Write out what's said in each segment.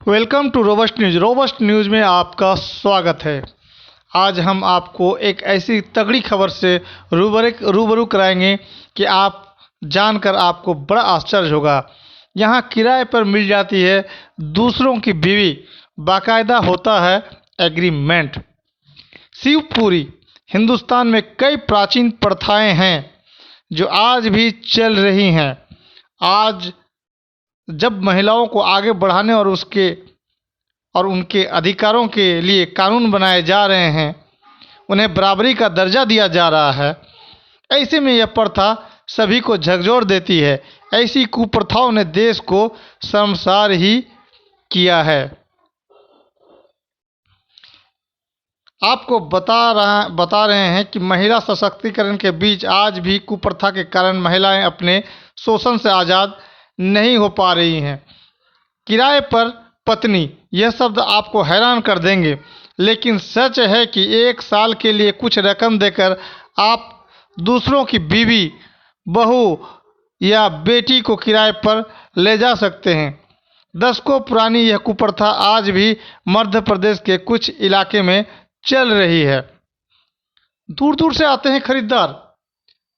Welcome to Robust News. Robust News में आपका स्वागत है। आज हम आपको एक ऐसी तगड़ी खबर से रूबरू कराएंगे कि आप जानकर आपको बड़ा आश्चर्य होगा। यहाँ किराए पर मिल जाती है दूसरों की बीवी, बाकायदा होता है एग्रीमेंट। शिवपुरी। हिंदुस्तान में कई प्राचीन प्रथाएं हैं जो आज भी चल रही हैं। आज जब महिलाओं को आगे बढ़ाने और उनके अधिकारों के लिए कानून बनाए जा रहे हैं, उन्हें बराबरी का दर्जा दिया जा रहा है, ऐसे में यह प्रथा सभी को झकझोर देती है। ऐसी कुप्रथाओं ने देश को शर्मसार ही किया है। आपको बता रहे हैं कि महिला सशक्तिकरण के बीच आज भी कुप्रथा के कारण महिलाएं अपने शोषण से आज़ाद नहीं हो पा रही हैं। किराए पर पत्नी, यह शब्द आपको हैरान कर देंगे, लेकिन सच है कि एक साल के लिए कुछ रकम देकर आप दूसरों की बीवी, बहू या बेटी को किराए पर ले जा सकते हैं। दशकों पुरानी यह कुप्रथा आज भी मध्य प्रदेश के कुछ इलाके में चल रही है। दूर दूर से आते हैं खरीदार।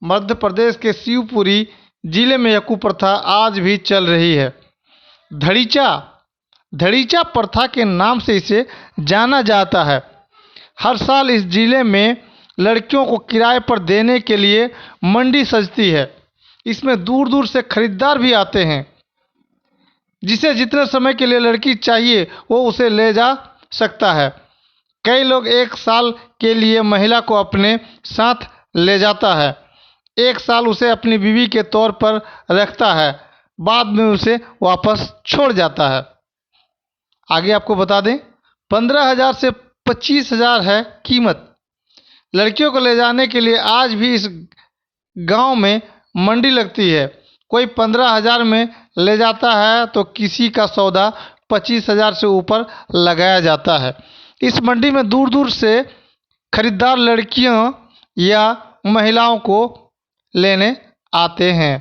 मध्य प्रदेश के शिवपुरी जिले में यह कुप्रथा आज भी चल रही है। धड़ीचा प्रथा के नाम से इसे जाना जाता है। हर साल इस जिले में लड़कियों को किराए पर देने के लिए मंडी सजती है। इसमें दूर दूर से खरीदार भी आते हैं। जिसे जितने समय के लिए लड़की चाहिए वो उसे ले जा सकता है। कई लोग एक साल के लिए महिला को अपने साथ ले जाता है। एक साल उसे अपनी बीवी के तौर पर रखता है, बाद में उसे वापस छोड़ जाता है। आगे आपको बता दें, 15,000 से 25,000 है कीमत। लड़कियों को ले जाने के लिए आज भी इस गांव में मंडी लगती है। कोई 15,000 में ले जाता है तो किसी का सौदा 25,000 से ऊपर लगाया जाता है। इस मंडी में दूर दूर से खरीदार लड़कियों या महिलाओं को लेने आते हैं।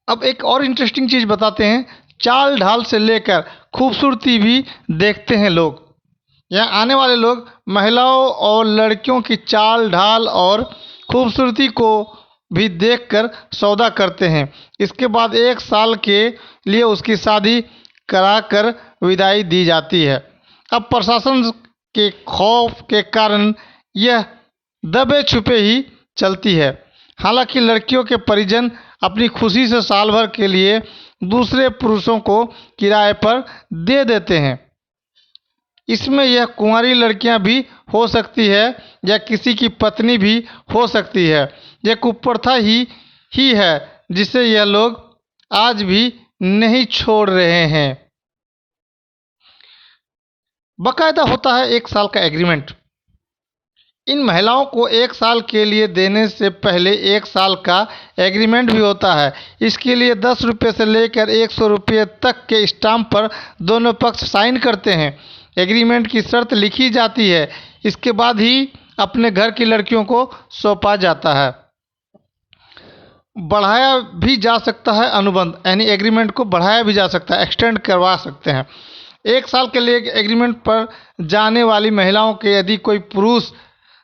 अब एक और इंटरेस्टिंग चीज़ बताते हैं। चाल ढाल से लेकर खूबसूरती भी देखते हैं लोग। यहाँ आने वाले लोग महिलाओं और लड़कियों की चाल ढाल और खूबसूरती को भी देखकर सौदा करते हैं। इसके बाद एक साल के लिए उसकी शादी कराकर विदाई दी जाती है। अब प्रशासन के खौफ के कारण यह दबे छुपे ही चलती है। हालांकि लड़कियों के परिजन अपनी खुशी से साल भर के लिए दूसरे पुरुषों को किराए पर दे देते हैं। इसमें यह कुंवारी लड़कियां भी हो सकती है या किसी की पत्नी भी हो सकती है। यह कुप्रथा ही है जिसे यह लोग आज भी नहीं छोड़ रहे हैं। बाकायदा होता है एक साल का एग्रीमेंट। इन महिलाओं को एक साल के लिए देने से पहले एक साल का एग्रीमेंट भी होता है। इसके लिए 10 रुपये से लेकर 100 रुपये तक के स्टाम्प पर दोनों पक्ष साइन करते हैं। एग्रीमेंट की शर्त लिखी जाती है। इसके बाद ही अपने घर की लड़कियों को सौंपा जाता है। बढ़ाया भी जा सकता है अनुबंध, यानी एग्रीमेंट को बढ़ाया भी जा सकता है, एक्सटेंड करवा सकते हैं। एक साल के लिए एग्रीमेंट पर जाने वाली महिलाओं के यदि कोई पुरुष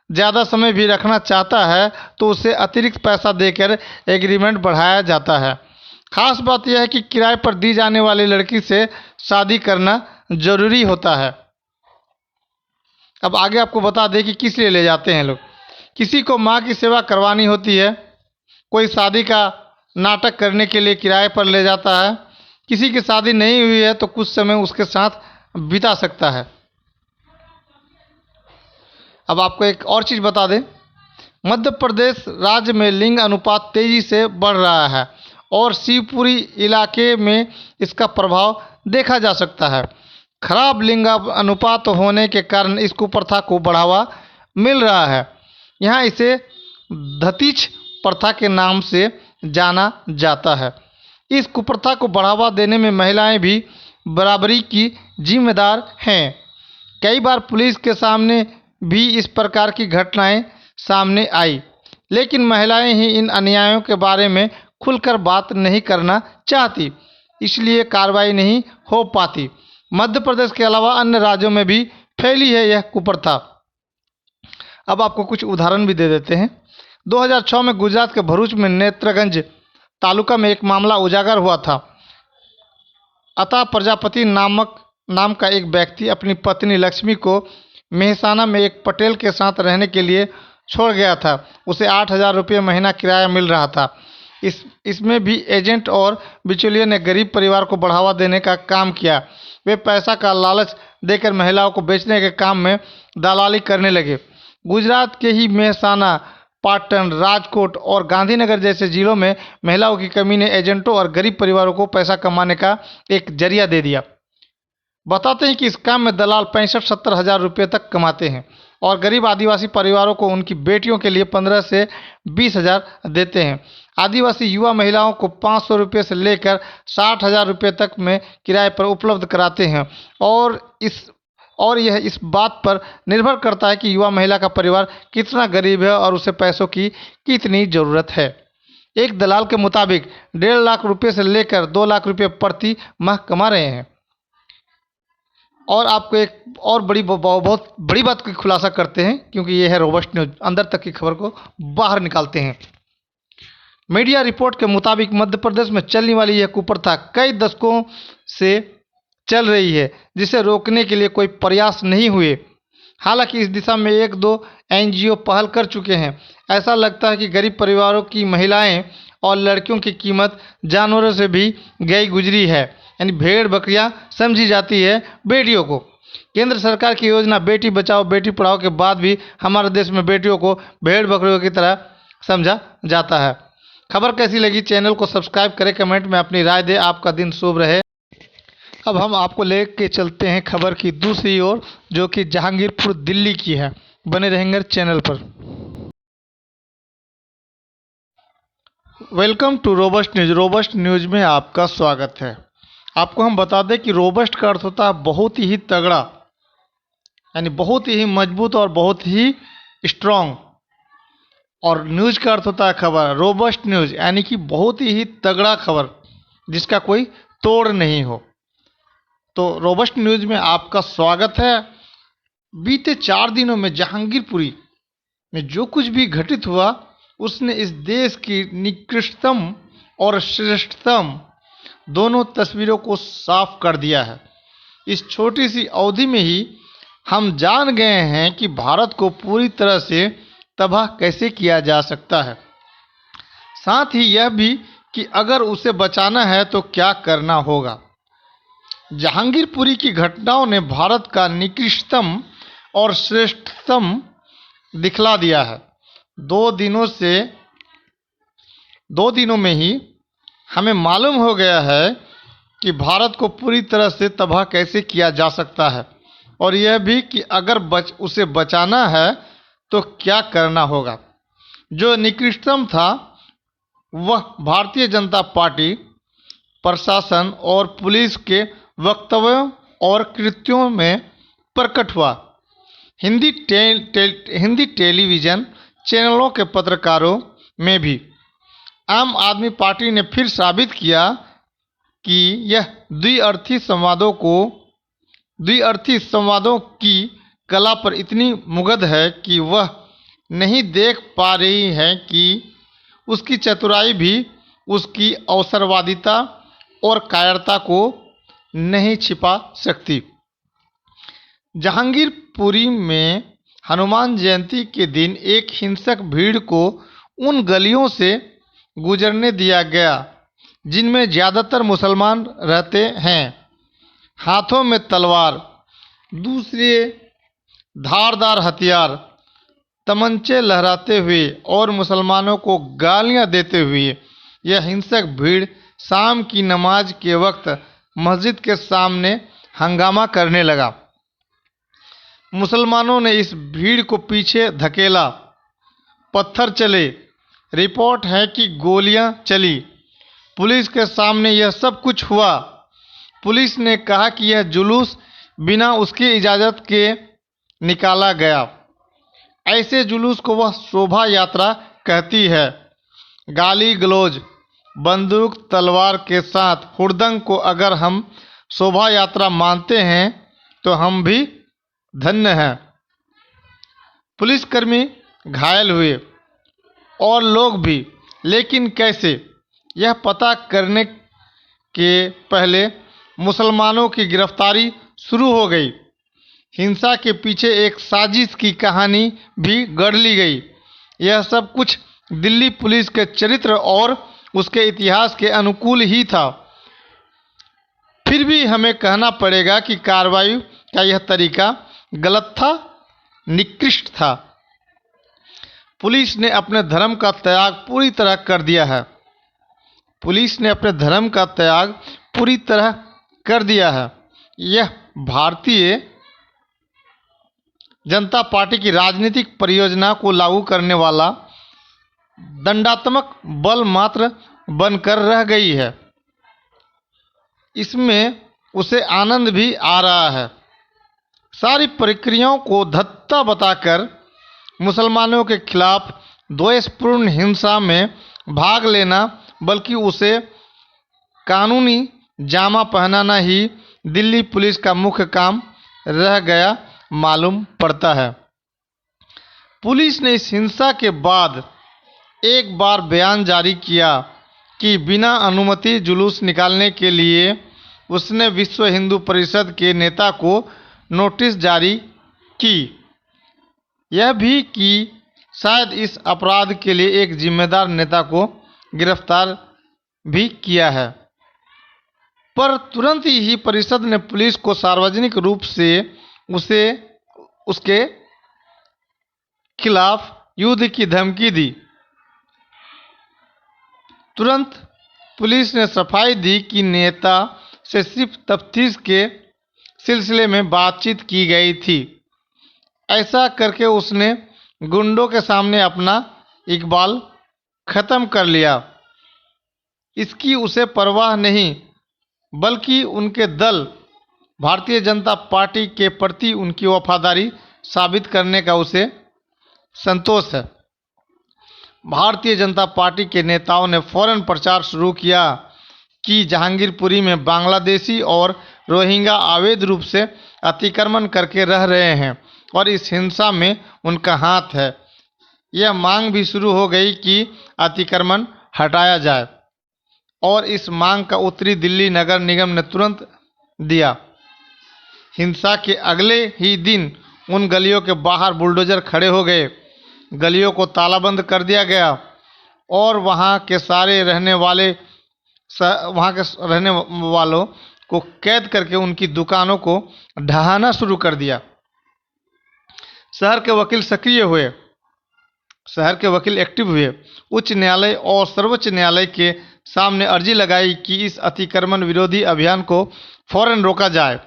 ज़्यादा समय भी रखना चाहता है तो उसे अतिरिक्त पैसा देकर एग्रीमेंट बढ़ाया जाता है। खास बात यह है कि किराए पर दी जाने वाली लड़की से शादी करना जरूरी होता है। अब आगे आपको बता दें कि किस लिए ले जाते हैं लोग। किसी को माँ की सेवा करवानी होती है, कोई शादी का नाटक करने के लिए किराए पर ले जाता है, किसी की शादी नहीं हुई है तो कुछ समय उसके साथ बिता सकता है। अब आपको एक और चीज़ बता दें, मध्य प्रदेश राज्य में लिंग अनुपात तेज़ी से बढ़ रहा है और शिवपुरी इलाके में इसका प्रभाव देखा जा सकता है। खराब लिंग अनुपात होने के कारण इस कुप्रथा को बढ़ावा मिल रहा है। यहाँ इसे धतीच प्रथा के नाम से जाना जाता है। इस कुप्रथा को बढ़ावा देने में महिलाएं भी बराबरी की जिम्मेदार हैं। कई बार पुलिस के सामने भी इस प्रकार की घटनाएं सामने आई, लेकिन महिलाएं ही इन अन्यायों के बारे में खुलकर बात नहीं करना चाहती। इसलिए कार्रवाई नहीं हो पाती। मध्य प्रदेश के अलावा अन्य राज्यों में भी फैली है यह कुप्रथा। अब आपको कुछ उदाहरण भी दे देते हैं। 2006 में गुजरात के भरूच में नेत्रगंज तालुका में एक मामला उजागर हुआ था। अतः प्रजापति नाम का एक व्यक्ति अपनी पत्नी लक्ष्मी को मेहसाना में एक पटेल के साथ रहने के लिए छोड़ गया था। उसे 8,000 रुपये महीना किराया मिल रहा था। इसमें भी एजेंट और बिचौलिए ने गरीब परिवार को बढ़ावा देने का काम किया। वे पैसा का लालच देकर महिलाओं को बेचने के काम में दलाली करने लगे। गुजरात के ही मेहसाना, पाटन, राजकोट और गांधीनगर जैसे जिलों में महिलाओं की कमी ने एजेंटों और गरीब परिवारों को पैसा कमाने का एक जरिया दे दिया। बताते हैं कि इस काम में दलाल 65-70 हज़ार रुपये तक कमाते हैं और गरीब आदिवासी परिवारों को उनकी बेटियों के लिए 15 से 20 हज़ार देते हैं। आदिवासी युवा महिलाओं को 500 रुपये से लेकर 60,000 रुपये तक में किराए पर उपलब्ध कराते हैं और यह इस बात पर निर्भर करता है कि युवा महिला का परिवार कितना गरीब है और उसे पैसों की कितनी ज़रूरत है। एक दलाल के मुताबिक 1.5 लाख रुपये से लेकर 2 लाख रुपये प्रति माह कमा रहे हैं। और आपको एक और बहुत बड़ी बात की खुलासा करते हैं, क्योंकि ये है रोबस्ट न्यूज़, अंदर तक की खबर को बाहर निकालते हैं। मीडिया रिपोर्ट के मुताबिक मध्य प्रदेश में चलने वाली यह कुप्रथा कई दशकों से चल रही है, जिसे रोकने के लिए कोई प्रयास नहीं हुए। हालांकि इस दिशा में 1-2 NGO पहल कर चुके हैं। ऐसा लगता है कि गरीब परिवारों की महिलाएं और लड़कियों की कीमत जानवरों से भी गई गुजरी है, यानी भेड़ बकरियां समझी जाती है बेटियों को। केंद्र सरकार की योजना बेटी बचाओ बेटी पढ़ाओ के बाद भी हमारे देश में बेटियों को भेड़ बकरियों की तरह समझा जाता है। खबर कैसी लगी? चैनल को सब्सक्राइब करें, कमेंट में अपनी राय दें। आपका दिन शुभ रहे। अब हम आपको लेके चलते हैं खबर की दूसरी ओर, जो कि जहांगीरपुर दिल्ली की है। बने रहेंगे चैनल पर। Welcome to Robust News. Robust News में आपका स्वागत है। आपको हम बता दें कि रोबस्ट का अर्थ होता है बहुत ही तगड़ा, यानी बहुत ही मजबूत और बहुत ही स्ट्रॉन्ग। और न्यूज़ का अर्थ होता है खबर। रोबस्ट न्यूज़ यानी कि बहुत ही तगड़ा खबर जिसका कोई तोड़ नहीं हो। तो रोबस्ट न्यूज़ में आपका स्वागत है। बीते 4 दिनों में जहांगीरपुरी में जो कुछ भी घटित हुआ, उसने इस देश की निकृष्टतम और श्रेष्ठतम दोनों तस्वीरों को साफ कर दिया है। इस छोटी सी अवधि में ही हम जान गए हैं कि भारत को पूरी तरह से तबाह कैसे किया जा सकता है। साथ ही यह भी कि अगर उसे बचाना है तो क्या करना होगा। जहांगीरपुरी की घटनाओं ने भारत का निकृष्टतम और श्रेष्ठतम दिखला दिया है। 2 दिनों में ही हमें मालूम हो गया है कि भारत को पूरी तरह से तबाह कैसे किया जा सकता है, और यह भी कि अगर उसे बचाना है तो क्या करना होगा। जो निकृष्टतम था वह भारतीय जनता पार्टी, प्रशासन और पुलिस के वक्तव्यों और कृत्यों में प्रकट हुआ। हिंदी टेलीविज़न चैनलों के पत्रकारों में भी आम आदमी पार्टी ने फिर साबित किया कि यह द्विअर्थी संवादों की कला पर इतनी मुग्ध है कि वह नहीं देख पा रही है कि उसकी चतुराई भी उसकी अवसरवादिता और कायरता को नहीं छिपा सकती। जहांगीरपुरी में हनुमान जयंती के दिन एक हिंसक भीड़ को उन गलियों से गुजरने दिया गया जिनमें ज़्यादातर मुसलमान रहते हैं। हाथों में तलवार, दूसरे धारदार हथियार, तमंचे लहराते हुए और मुसलमानों को गालियां देते हुए यह हिंसक भीड़ शाम की नमाज के वक्त मस्जिद के सामने हंगामा करने लगा। मुसलमानों ने इस भीड़ को पीछे धकेला, पत्थर चले, रिपोर्ट है कि गोलियां चली। पुलिस के सामने यह सब कुछ हुआ। पुलिस ने कहा कि यह जुलूस बिना उसकी इजाज़त के निकाला गया। ऐसे जुलूस को वह शोभा यात्रा कहती है। गाली गलौज, बंदूक तलवार के साथ हुड़दंग को अगर हम शोभा यात्रा मानते हैं तो हम भी धन्य हैं। पुलिसकर्मी घायल हुए और लोग भी, लेकिन कैसे? यह पता करने के पहले मुसलमानों की गिरफ्तारी शुरू हो गई। हिंसा के पीछे एक साजिश की कहानी भी गढ़ ली गई। यह सब कुछ दिल्ली पुलिस के चरित्र और उसके इतिहास के अनुकूल ही था। फिर भी हमें कहना पड़ेगा कि कार्रवाई का यह तरीका गलत था, निकृष्ट था। पुलिस ने अपने धर्म का त्याग पूरी तरह कर दिया है। पुलिस ने अपने धर्म का त्याग पूरी तरह कर दिया है। यह भारतीय जनता पार्टी की राजनीतिक परियोजना को लागू करने वाला दंडात्मक बल मात्र बनकर रह गई है। इसमें उसे आनंद भी आ रहा है। सारी प्रक्रियाओं को धत्ता बताकर मुसलमानों के खिलाफ द्वेषपूर्ण हिंसा में भाग लेना, बल्कि उसे कानूनी जामा पहनाना ही दिल्ली पुलिस का मुख्य काम रह गया मालूम पड़ता है। पुलिस ने इस हिंसा के बाद एक बार बयान जारी किया कि बिना अनुमति जुलूस निकालने के लिए उसने विश्व हिंदू परिषद के नेता को नोटिस जारी की। यह भी कि शायद इस अपराध के लिए एक जिम्मेदार नेता को गिरफ्तार भी किया है। पर तुरंत ही परिषद ने पुलिस को सार्वजनिक रूप से उसके खिलाफ युद्ध की धमकी दी। तुरंत पुलिस ने सफाई दी कि नेता से सिर्फ तफ्तीश के सिलसिले में बातचीत की गई थी। ऐसा करके उसने गुंडों के सामने अपना इकबाल खत्म कर लिया। इसकी उसे परवाह नहीं, बल्कि उनके दल भारतीय जनता पार्टी के प्रति उनकी वफादारी साबित करने का उसे संतोष है। भारतीय जनता पार्टी के नेताओं ने फौरन प्रचार शुरू किया कि जहांगीरपुरी में बांग्लादेशी और रोहिंग्या अवैध रूप से अतिक्रमण करके रह रहे हैं और इस हिंसा में उनका हाथ है। यह मांग भी शुरू हो गई कि अतिक्रमण हटाया जाए और इस मांग का उत्तरी दिल्ली नगर निगम ने तुरंत दिया। हिंसा के अगले ही दिन उन गलियों के बाहर बुलडोजर खड़े हो गए, गलियों को तालाबंद कर दिया गया और वहां के रहने वालों को कैद करके उनकी दुकानों को ढहाना शुरू कर दिया। शहर के वकील सक्रिय हुए, शहर के वकील एक्टिव हुए। उच्च न्यायालय और सर्वोच्च न्यायालय के सामने अर्जी लगाई कि इस अतिक्रमण विरोधी अभियान को फौरन रोका जाए।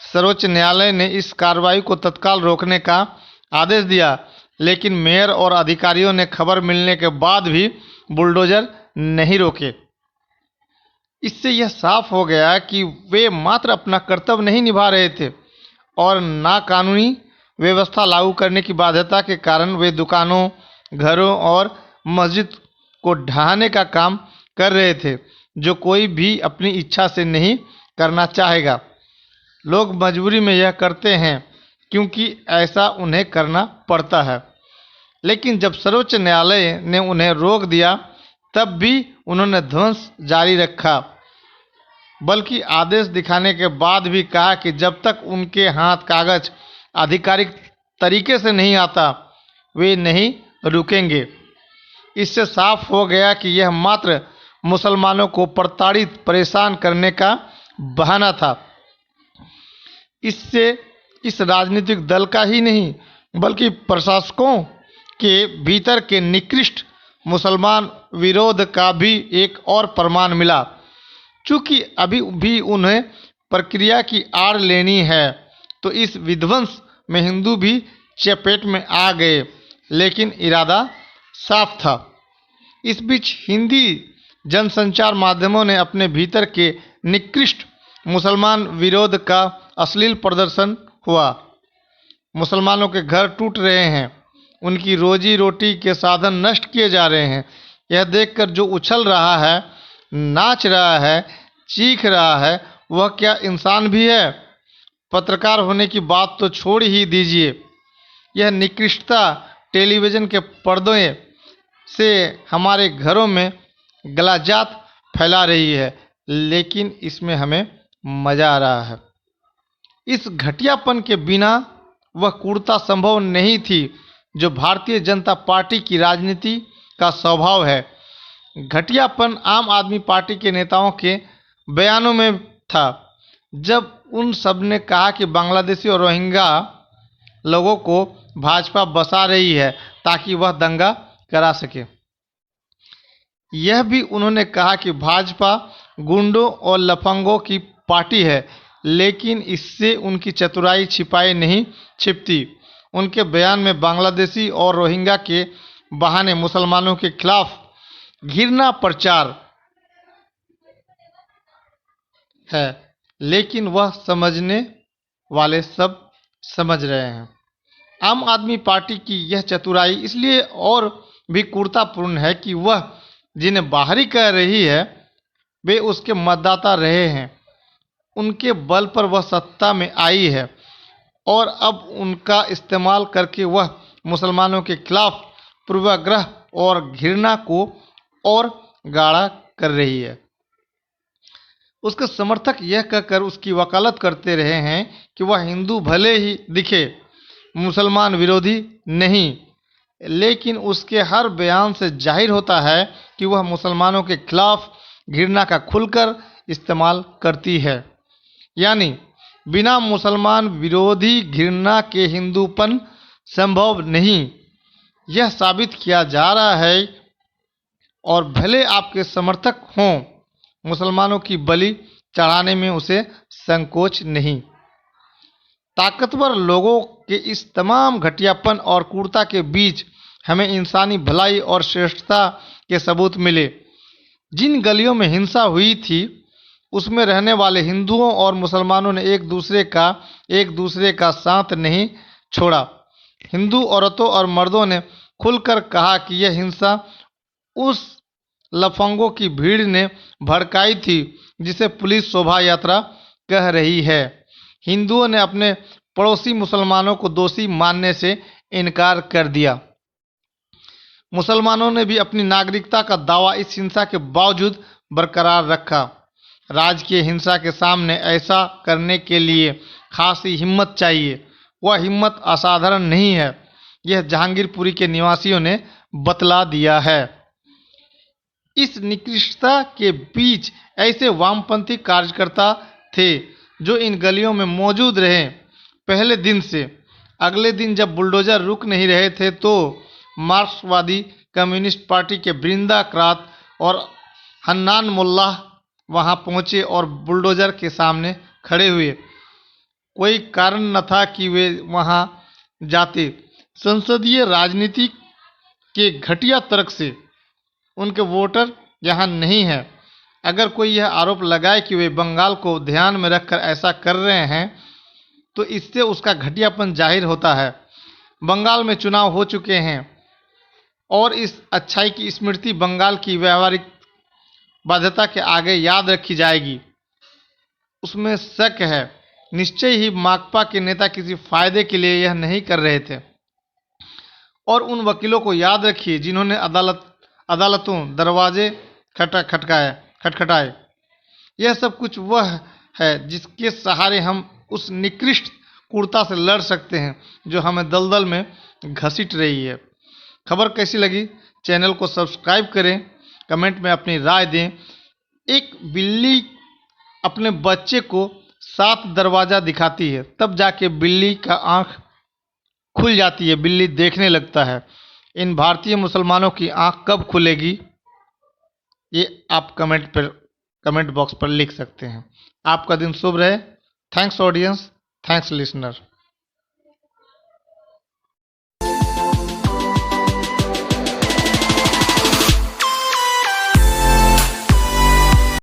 सर्वोच्च न्यायालय ने इस कार्रवाई को तत्काल रोकने का आदेश दिया, लेकिन मेयर और अधिकारियों ने खबर मिलने के बाद भी बुलडोजर नहीं रोके। इससे यह साफ हो गया कि वे मात्र अपना कर्तव्य नहीं निभा रहे थे और नाकानूनी व्यवस्था लागू करने की बाध्यता के कारण वे दुकानों, घरों और मस्जिद को ढहाने का काम कर रहे थे, जो कोई भी अपनी इच्छा से नहीं करना चाहेगा। लोग मजबूरी में यह करते हैं क्योंकि ऐसा उन्हें करना पड़ता है। लेकिन जब सर्वोच्च न्यायालय ने उन्हें रोक दिया, तब भी उन्होंने ध्वंस जारी रखा, बल्कि आदेश दिखाने के बाद भी कहा कि जब तक उनके हाथ कागज आधिकारिक तरीके से नहीं आता, वे नहीं रुकेंगे। इससे साफ हो गया कि यह मात्र मुसलमानों को प्रताड़ित, परेशान करने का बहाना था। इससे इस राजनीतिक दल का ही नहीं, बल्कि प्रशासकों के भीतर के निकृष्ट मुसलमान विरोध का भी एक और प्रमाण मिला। चूंकि अभी भी उन्हें प्रक्रिया की आड़ लेनी है, तो इस विध्वंस में हिंदू भी चपेट में आ गए, लेकिन इरादा साफ था। इस बीच हिंदी जनसंचार माध्यमों ने अपने भीतर के निकृष्ट मुसलमान विरोध का अश्लील प्रदर्शन हुआ। मुसलमानों के घर टूट रहे हैं, उनकी रोजी रोटी के साधन नष्ट किए जा रहे हैं। यह देखकर जो उछल रहा है नाच रहा है, चीख रहा है, वह क्या इंसान भी है? पत्रकार होने की बात तो छोड़ ही दीजिए। यह निकृष्टता टेलीविज़न के पर्दों से हमारे घरों में गलाजात फैला रही है, लेकिन इसमें हमें मज़ा आ रहा है। इस घटियापन के बिना वह क्रूरता संभव नहीं थी जो भारतीय जनता पार्टी की राजनीति का स्वभाव है। घटियापन आम आदमी पार्टी के नेताओं के बयानों में था, जब उन सब ने कहा कि बांग्लादेशी और रोहिंग्या लोगों को भाजपा बसा रही है ताकि वह दंगा करा सके। यह भी उन्होंने कहा कि भाजपा गुंडों और लफंगों की पार्टी है, लेकिन इससे उनकी चतुराई छिपाई नहीं छिपती। उनके बयान में बांग्लादेशी और रोहिंग्या के बहाने मुसलमानों के खिलाफ घृणा प्रचार है, लेकिन वह समझने वाले सब समझ रहे हैं। आम आदमी पार्टी की यह चतुराई इसलिए और भी क्रूरतापूर्ण है कि वह जिन्हें बाहरी कह रही है वे उसके मतदाता रहे हैं। उनके बल पर वह सत्ता में आई है और अब उनका इस्तेमाल करके वह मुसलमानों के खिलाफ पूर्वाग्रह और घृणा को और गाढ़ा कर रही है। उसके समर्थक यह कहकर उसकी वकालत करते रहे हैं कि वह हिंदू भले ही दिखे, मुसलमान विरोधी नहीं, लेकिन उसके हर बयान से जाहिर होता है कि वह मुसलमानों के खिलाफ घृणा का खुलकर इस्तेमाल करती है। यानी बिना मुसलमान विरोधी घृणा के हिंदूपन संभव नहीं, यह साबित किया जा रहा है। और भले आपके समर्थक हों, मुसलमानों की बलि चढ़ाने में उसे संकोच नहीं। ताकतवर लोगों के इस तमाम घटियापन और क्रूरता के बीच हमें इंसानी भलाई और श्रेष्ठता के सबूत मिले। जिन गलियों में हिंसा हुई थी उसमें रहने वाले हिंदुओं और मुसलमानों ने एक दूसरे का साथ नहीं छोड़ा। हिंदू औरतों और मर्दों ने खुलकर कहा कि यह हिंसा उस लफंगों की भीड़ ने भड़काई थी जिसे पुलिस शोभा यात्रा कह रही है। हिंदुओं ने अपने पड़ोसी मुसलमानों को दोषी मानने से इनकार कर दिया। मुसलमानों ने भी अपनी नागरिकता का दावा इस हिंसा के बावजूद बरकरार रखा। राजकीय हिंसा के सामने ऐसा करने के लिए खासी हिम्मत चाहिए। वह हिम्मत असाधारण नहीं है, यह जहांगीरपुरी के निवासियों ने बतला दिया है। इस निकृष्टता के बीच ऐसे वामपंथी कार्यकर्ता थे जो इन गलियों में मौजूद रहे पहले दिन से। अगले दिन जब बुलडोजर रुक नहीं रहे थे तो मार्क्सवादी कम्युनिस्ट पार्टी के बृंदा क्रात और हन्नान मुल्ला वहां पहुंचे और बुलडोजर के सामने खड़े हुए। कोई कारण न था कि वे वहां जाते। संसदीय राजनीति के घटिया तर्क से उनके वोटर यहाँ नहीं है। अगर कोई यह आरोप लगाए कि वे बंगाल को ध्यान में रखकर ऐसा कर रहे हैं तो इससे उसका घटियापन जाहिर होता है। बंगाल में चुनाव हो चुके हैं और इस अच्छाई की स्मृति बंगाल की व्यवहारिक बाध्यता के आगे याद रखी जाएगी, उसमें शक है। निश्चय ही माकपा के नेता किसी फायदे के लिए यह नहीं कर रहे थे। और उन वकीलों को याद रखिए जिन्होंने अदालतों दरवाजे खटखटाए। यह सब कुछ वह है जिसके सहारे हम उस निकृष्ट क्रूरता से लड़ सकते हैं जो हमें दलदल में घसीट रही है। खबर कैसी लगी? चैनल को सब्सक्राइब करें, कमेंट में अपनी राय दें। एक बिल्ली अपने बच्चे को 7 दरवाज़ा दिखाती है, तब जाके बिल्ली का आँख खुल जाती है, बिल्ली देखने लगता है। इन भारतीय मुसलमानों की आँख कब खुलेगी ये आप कमेंट बॉक्स पर लिख सकते हैं। आपका दिन शुभ रहे। Thanks audience, thanks listener.